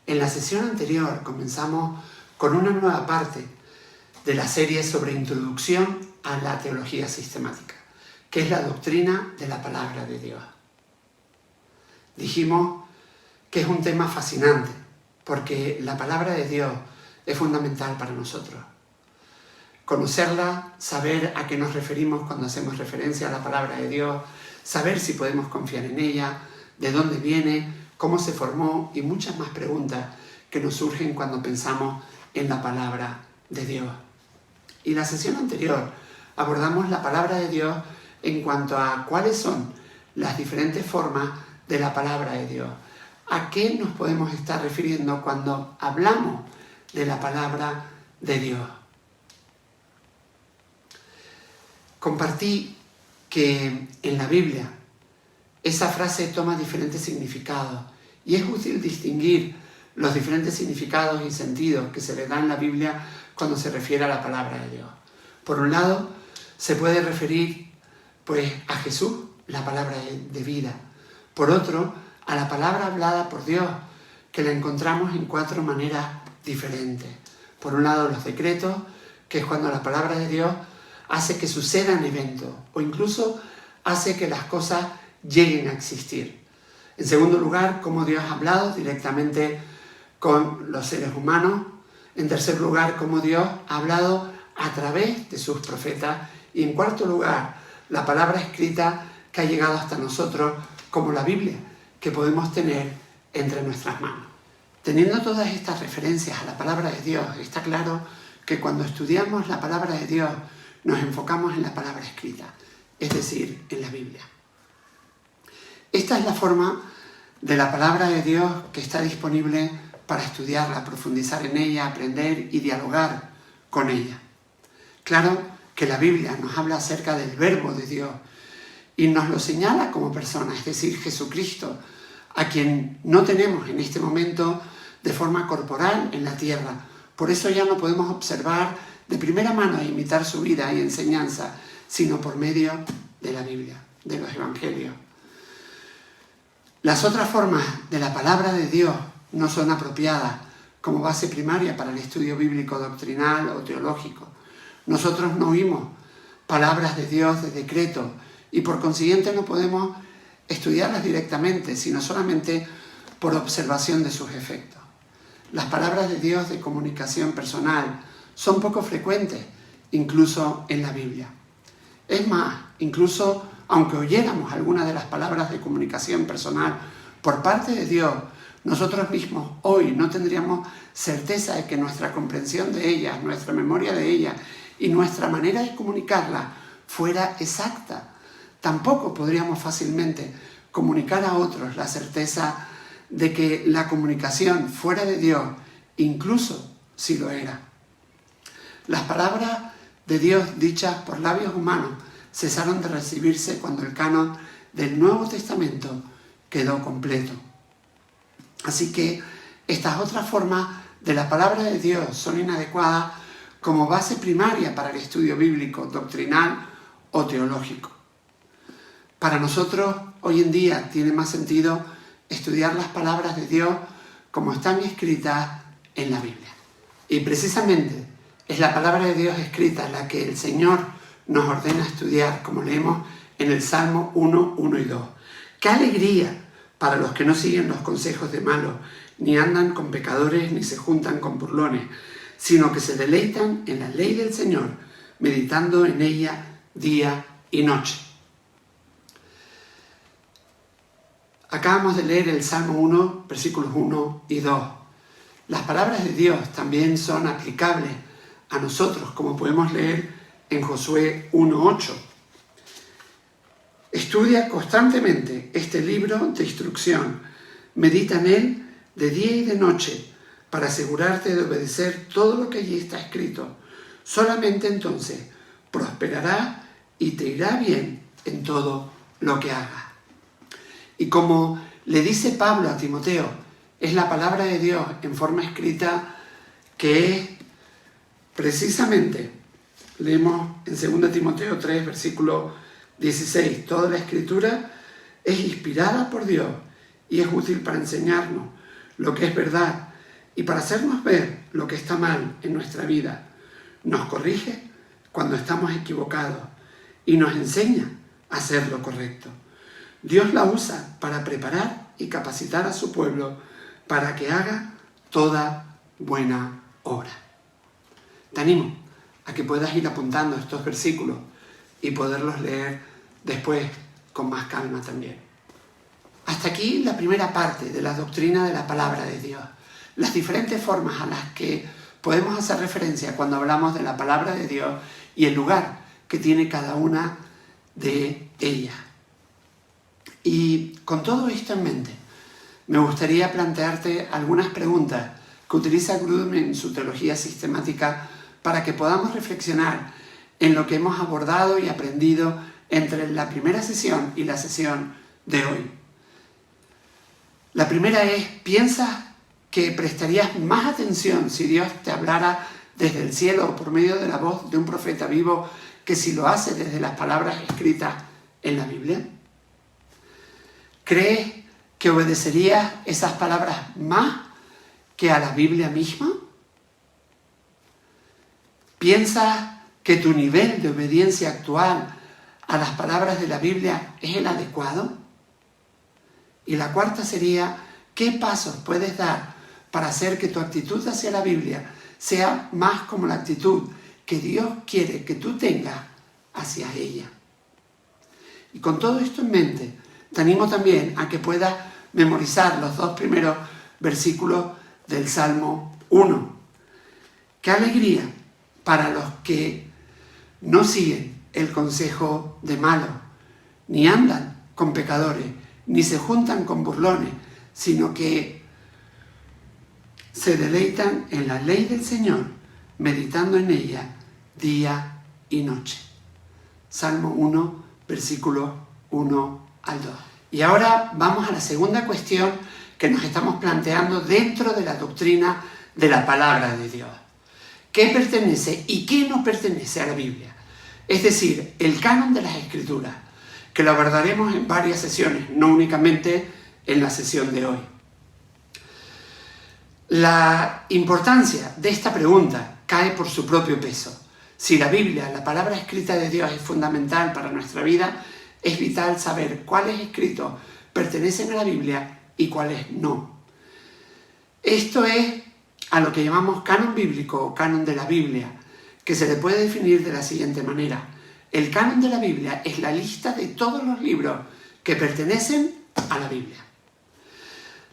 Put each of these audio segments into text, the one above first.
En la sesión anterior comenzamos con una nueva parte de la serie sobre introducción a la teología sistemática, que es la doctrina de la palabra de Dios. Dijimos que es un tema fascinante, porque la palabra de Dios es fundamental para nosotros. Conocerla, saber a qué nos referimos cuando hacemos referencia a la palabra de Dios, saber si podemos confiar en ella, de dónde viene, cómo se formó y muchas más preguntas que nos surgen cuando pensamos en la palabra de Dios. Y la sesión anterior abordamos la palabra de Dios en cuanto a cuáles son las diferentes formas de la palabra de Dios. ¿A qué nos podemos estar refiriendo cuando hablamos de la palabra de Dios? Compartí que en la Biblia esa frase toma diferentes significados y es útil distinguir los diferentes significados y sentidos que se le dan en la Biblia cuando se refiere a la palabra de Dios. Por un lado, se puede referir a Jesús, la palabra de vida. Por otro, a la palabra hablada por Dios, que la encontramos en 4 maneras diferentes. Por un lado, los decretos, que es cuando la palabra de Dios hace que sucedan eventos o incluso hace que las cosas lleguen a existir. En segundo lugar, cómo Dios ha hablado directamente con los seres humanos. En tercer lugar, cómo Dios ha hablado a través de sus profetas. Y en cuarto lugar, la palabra escrita que ha llegado hasta nosotros, como la Biblia, que podemos tener entre nuestras manos. Teniendo todas estas referencias a la palabra de Dios, está claro que cuando estudiamos la palabra de Dios, nos enfocamos en la palabra escrita, es decir, en la Biblia. Esta es la forma de la palabra de Dios que está disponible para estudiarla, profundizar en ella, aprender y dialogar con ella. Claro que la Biblia nos habla acerca del verbo de Dios y nos lo señala como persona, es decir, Jesucristo, a quien no tenemos en este momento de forma corporal en la tierra. Por eso ya no podemos observar de primera mano e imitar su vida y enseñanza, sino por medio de la Biblia, de los Evangelios. Las otras formas de la palabra de Dios no son apropiadas como base primaria para el estudio bíblico doctrinal o teológico. Nosotros no oímos palabras de Dios de decreto y por consiguiente no podemos estudiarlas directamente, sino solamente por observación de sus efectos. Las palabras de Dios de comunicación personal son poco frecuentes, incluso en la Biblia. Es más, incluso aunque oyéramos algunas de las palabras de comunicación personal por parte de Dios, nosotros mismos hoy no tendríamos certeza de que nuestra comprensión de ellas, nuestra memoria de ellas y nuestra manera de comunicarla fuera exacta. Tampoco podríamos fácilmente comunicar a otros la certeza de que la comunicación fuera de Dios, incluso si lo era. Las palabras de Dios dichas por labios humanos cesaron de recibirse cuando el canon del Nuevo Testamento quedó completo. Así que estas otras formas de la palabra de Dios son inadecuadas como base primaria para el estudio bíblico, doctrinal o teológico. Para nosotros, hoy en día, tiene más sentido estudiar las palabras de Dios como están escritas en la Biblia. Y precisamente es la palabra de Dios escrita la que el Señor nos ordena estudiar, como leemos en el Salmo 1, 1 y 2. ¡Qué alegría para los que no siguen los consejos de malos, ni andan con pecadores, ni se juntan con burlones, sino que se deleitan en la ley del Señor, meditando en ella día y noche! Acabamos de leer el Salmo 1, versículos 1 y 2. Las palabras de Dios también son aplicables a nosotros, como podemos leer en Josué 1:8. Estudia constantemente este libro de instrucción, medita en él de día y de noche, para asegurarte de obedecer todo lo que allí está escrito. Solamente entonces prosperará y te irá bien en todo lo que hagas. Y como le dice Pablo a Timoteo, es la palabra de Dios en forma escrita que es precisamente, leemos en 2 Timoteo 3, versículo 16, toda la escritura es inspirada por Dios y es útil para enseñarnos lo que es verdad, y para hacernos ver lo que está mal en nuestra vida, nos corrige cuando estamos equivocados y nos enseña a hacer lo correcto. Dios la usa para preparar y capacitar a su pueblo para que haga toda buena obra. Te animo a que puedas ir apuntando estos versículos y poderlos leer después con más calma también. Hasta aquí la primera parte de la doctrina de la palabra de Dios. Las diferentes formas a las que podemos hacer referencia cuando hablamos de la palabra de Dios y el lugar que tiene cada una de ellas. Y con todo esto en mente, me gustaría plantearte algunas preguntas que utiliza Grudem en su teología sistemática para que podamos reflexionar en lo que hemos abordado y aprendido entre la primera sesión y la sesión de hoy. La primera es, ¿piensas que prestarías más atención si Dios te hablara desde el cielo o por medio de la voz de un profeta vivo que si lo hace desde las palabras escritas en la Biblia? ¿Crees que obedecerías esas palabras más que a la Biblia misma? ¿Piensas que tu nivel de obediencia actual a las palabras de la Biblia es el adecuado? Y la cuarta sería, ¿qué pasos puedes dar para hacer que tu actitud hacia la Biblia sea más como la actitud que Dios quiere que tú tengas hacia ella? Y con todo esto en mente, te animo también a que puedas memorizar los 2 primeros versículos del Salmo 1. ¡Qué alegría para los que no siguen el consejo de malos, ni andan con pecadores, ni se juntan con burlones, sino que se deleitan en la ley del Señor, meditando en ella día y noche? Salmo 1, versículos 1 al 2. Y ahora vamos a la segunda cuestión que nos estamos planteando dentro de la doctrina de la palabra de Dios. ¿Qué pertenece y qué no pertenece a la Biblia? Es decir, el canon de las Escrituras, que lo abordaremos en varias sesiones, no únicamente en la sesión de hoy. La importancia de esta pregunta cae por su propio peso. Si la Biblia, la palabra escrita de Dios, es fundamental para nuestra vida, es vital saber cuáles escritos pertenecen a la Biblia y cuáles no. Esto es a lo que llamamos canon bíblico o canon de la Biblia, que se le puede definir de la siguiente manera. El canon de la Biblia es la lista de todos los libros que pertenecen a la Biblia.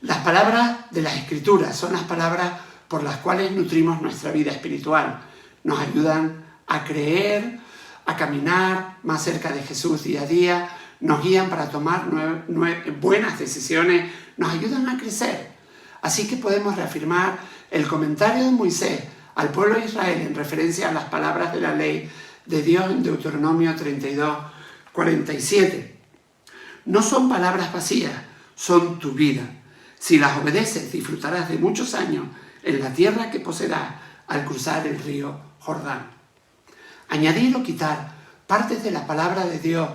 Las palabras de las Escrituras son las palabras por las cuales nutrimos nuestra vida espiritual. Nos ayudan a creer, a caminar más cerca de Jesús día a día, nos guían para tomar buenas decisiones, nos ayudan a crecer. Así que podemos reafirmar el comentario de Moisés al pueblo de Israel en referencia a las palabras de la ley de Dios en Deuteronomio 32, 47. No son palabras vacías, son tu vida. Si las obedeces, disfrutarás de muchos años en la tierra que poseerás al cruzar el río Jordán. Añadir o quitar partes de la palabra de Dios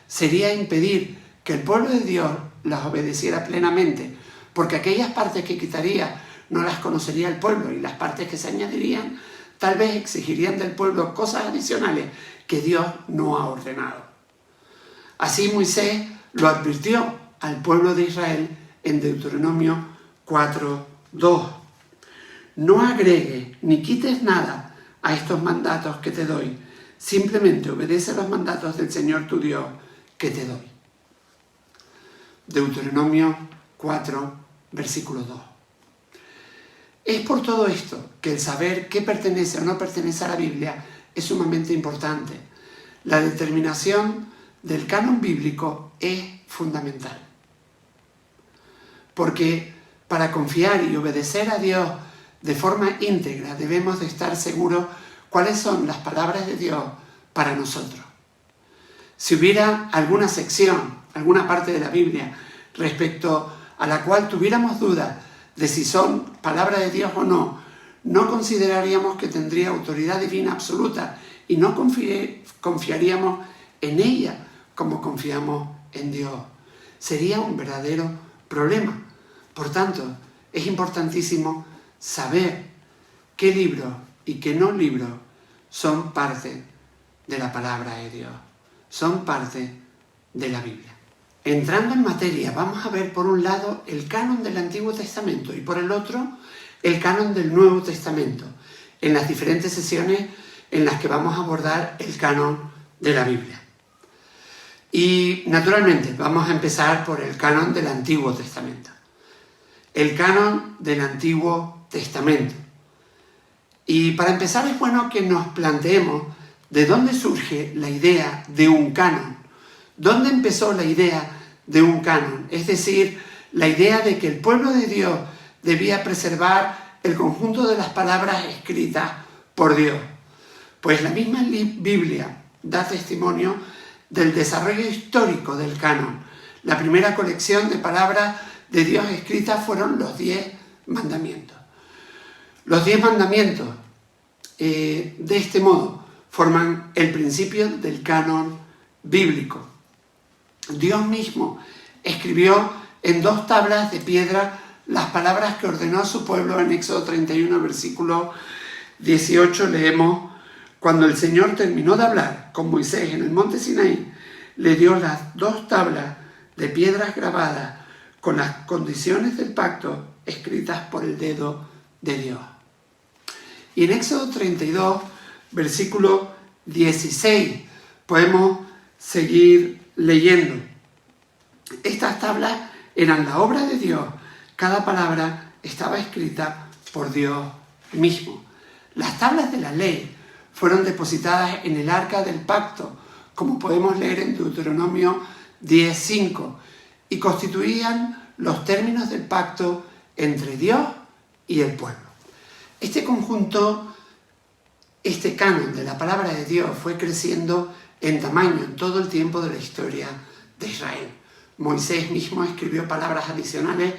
sería impedir que el pueblo de Dios las obedeciera plenamente, porque aquellas partes que quitaría no las conocería el pueblo y las partes que se añadirían tal vez exigirían del pueblo cosas adicionales que Dios no ha ordenado. Así Moisés lo advirtió al pueblo de Israel en Deuteronomio 4:2. No agregues ni quites nada a estos mandatos que te doy, simplemente obedece los mandatos del Señor tu Dios que te doy. Deuteronomio 4, versículo 2. Es por todo esto que el saber qué pertenece o no pertenece a la Biblia es sumamente importante. La determinación del canon bíblico es fundamental. Porque para confiar y obedecer a Dios de forma íntegra debemos de estar seguros cuáles son las palabras de Dios para nosotros. Si hubiera alguna sección, alguna parte de la Biblia respecto a la cual tuviéramos dudas de si son palabra de Dios o no, no consideraríamos que tendría autoridad divina absoluta y no confiaríamos en ella como confiamos en Dios. Sería un verdadero problema. Por tanto, es importantísimo saber qué libros y qué no libros son parte de la palabra de Dios, son parte de la Biblia. Entrando en materia, vamos a ver por un lado el canon del Antiguo Testamento y por el otro el canon del Nuevo Testamento, en las diferentes sesiones en las que vamos a abordar el canon de la Biblia. Y naturalmente vamos a empezar por el canon del Antiguo Testamento. El canon del Antiguo Testamento. Y para empezar es bueno que nos planteemos de dónde surge la idea de un canon. ¿Dónde empezó la idea de un canon? Es decir, la idea de que el pueblo de Dios debía preservar el conjunto de las palabras escritas por Dios. Pues la misma Biblia da testimonio del desarrollo histórico del canon. La primera colección de palabras de Dios escritas fueron los 10 mandamientos. Los 10 mandamientos, de este modo, forman el principio del canon bíblico. Dios mismo escribió en 2 tablas de piedra las palabras que ordenó a su pueblo. En Éxodo 31, versículo 18, leemos: cuando el Señor terminó de hablar con Moisés en el monte Sinaí, le dio las 2 tablas de piedras grabadas con las condiciones del pacto escritas por el dedo de Dios. Y en Éxodo 32, versículo 16, podemos seguir leyendo. Estas tablas eran la obra de Dios. Cada palabra estaba escrita por Dios mismo. Las tablas de la ley fueron depositadas en el arca del pacto, como podemos leer en Deuteronomio 10:5, y constituían los términos del pacto entre Dios y el pueblo. Este conjunto, este canon de la palabra de Dios fue creciendo en tamaño en todo el tiempo de la historia de Israel. Moisés mismo escribió palabras adicionales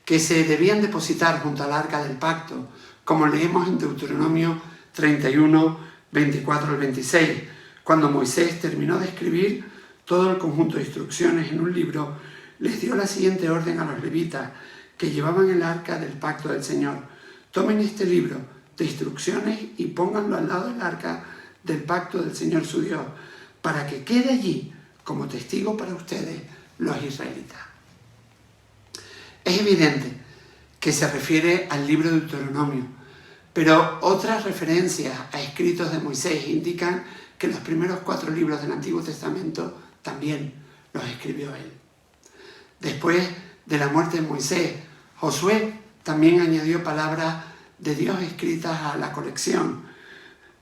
que se debían depositar junto al arca del pacto, como leemos en Deuteronomio 31, 24 al 26. Cuando Moisés terminó de escribir todo el conjunto de instrucciones en un libro, les dio la siguiente orden a los levitas que llevaban el arca del pacto del Señor: tomen este libro de instrucciones y pónganlo al lado del arca del pacto del Señor su Dios, para que quede allí como testigo para ustedes, los israelitas. Es evidente que se refiere al libro de Deuteronomio, pero otras referencias a escritos de Moisés indican que los primeros 4 libros del Antiguo Testamento también los escribió él. Después de la muerte de Moisés, Josué también añadió palabras de Dios escritas a la colección.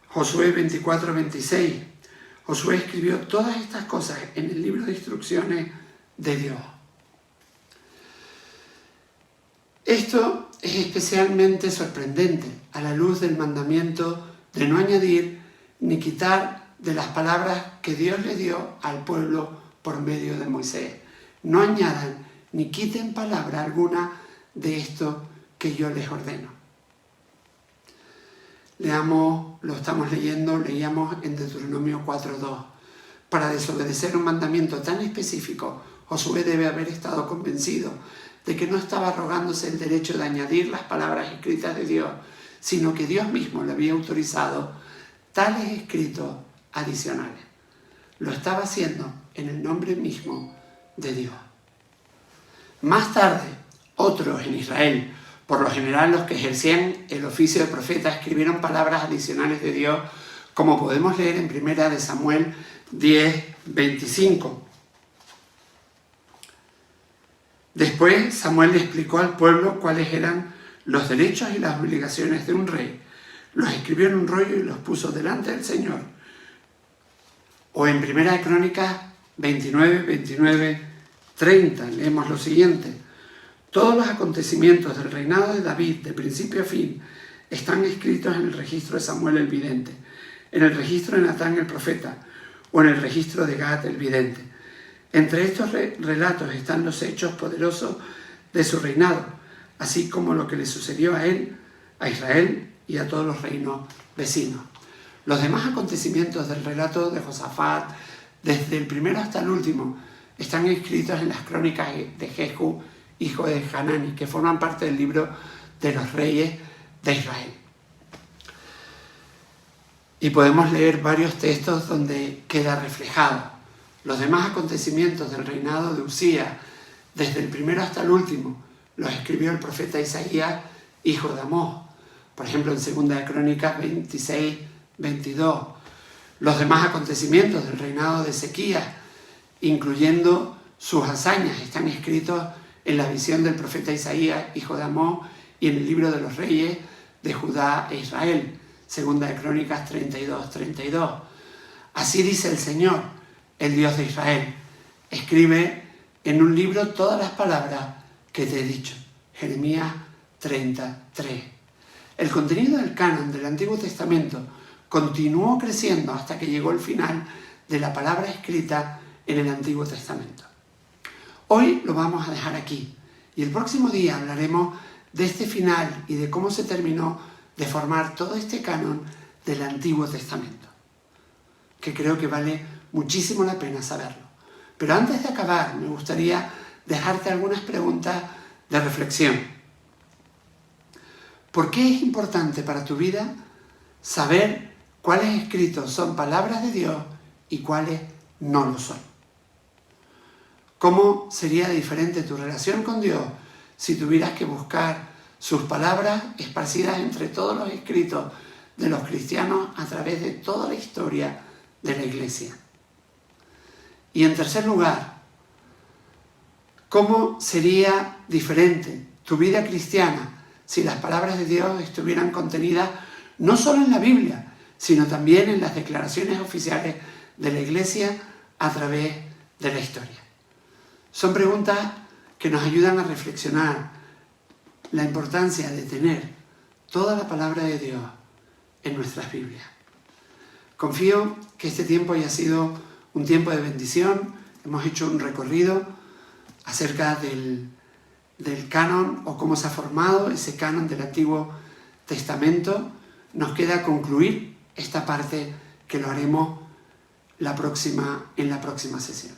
Josué 24, 26. Josué escribió todas estas cosas en el libro de instrucciones de Dios. Esto es especialmente sorprendente a la luz del mandamiento de no añadir ni quitar de las palabras que Dios le dio al pueblo por medio de Moisés. No añadan ni quiten palabra alguna de esto que yo les ordeno. Leamos, lo estamos leyendo, leíamos en Deuteronomio 4:2. Para desobedecer un mandamiento tan específico, Josué debe haber estado convencido de que no estaba arrogándose el derecho de añadir las palabras escritas de Dios, sino que Dios mismo le había autorizado tales escritos adicionales. Lo estaba haciendo en el nombre mismo de Dios. Más tarde, otros en Israel, por lo general los que ejercían el oficio de profeta, escribieron palabras adicionales de Dios, como podemos leer en 1 Samuel 10:25. Después Samuel le explicó al pueblo cuáles eran los derechos y las obligaciones de un rey. Los escribió en un rollo y los puso delante del Señor. O en 1 Crónicas 29, 29, 30 leemos lo siguiente: todos los acontecimientos del reinado de David, de principio a fin, están escritos en el registro de Samuel el vidente, en el registro de Natán el profeta, o en el registro de Gad el vidente. Entre estos relatos están los hechos poderosos de su reinado, así como lo que le sucedió a él, a Israel y a todos los reinos vecinos. Los demás acontecimientos del relato de Josafat, desde el primero hasta el último, están escritos en las crónicas de Jehú, hijo de Hanani, que forman parte del libro de los reyes de Israel. Y podemos leer varios textos donde queda reflejado. Los demás acontecimientos del reinado de Usías, desde el primero hasta el último, los escribió el profeta Isaías, hijo de Amós. Por ejemplo, en 2 de Crónicas 26, 22. Los demás acontecimientos del reinado de Ezequías, incluyendo sus hazañas, están escritos en la visión del profeta Isaías, hijo de Amós, y en el libro de los reyes de Judá e Israel, 2 de Crónicas 32, 32. Así dice el Señor, el Dios de Israel: escribe en un libro todas las palabras que te he dicho. Jeremías 33. El contenido del canon del Antiguo Testamento continuó creciendo hasta que llegó el final de la palabra escrita en el Antiguo Testamento. Hoy lo vamos a dejar aquí y el próximo día hablaremos de este final y de cómo se terminó de formar todo este canon del Antiguo Testamento, que creo que vale muchísimo la pena saberlo. Pero antes de acabar, me gustaría dejarte algunas preguntas de reflexión. ¿Por qué es importante para tu vida saber cuáles escritos son palabras de Dios y cuáles no lo son? ¿Cómo sería diferente tu relación con Dios si tuvieras que buscar sus palabras esparcidas entre todos los escritos de los cristianos a través de toda la historia de la Iglesia? Y en tercer lugar, ¿cómo sería diferente tu vida cristiana si las palabras de Dios estuvieran contenidas no solo en la Biblia, sino también en las declaraciones oficiales de la Iglesia a través de la historia? Son preguntas que nos ayudan a reflexionar la importancia de tener toda la palabra de Dios en nuestras Biblias. Confío que este tiempo haya sido un tiempo de bendición. Hemos hecho un recorrido acerca del canon o cómo se ha formado ese canon del Antiguo Testamento. Nos queda concluir esta parte que lo haremos en la próxima sesión.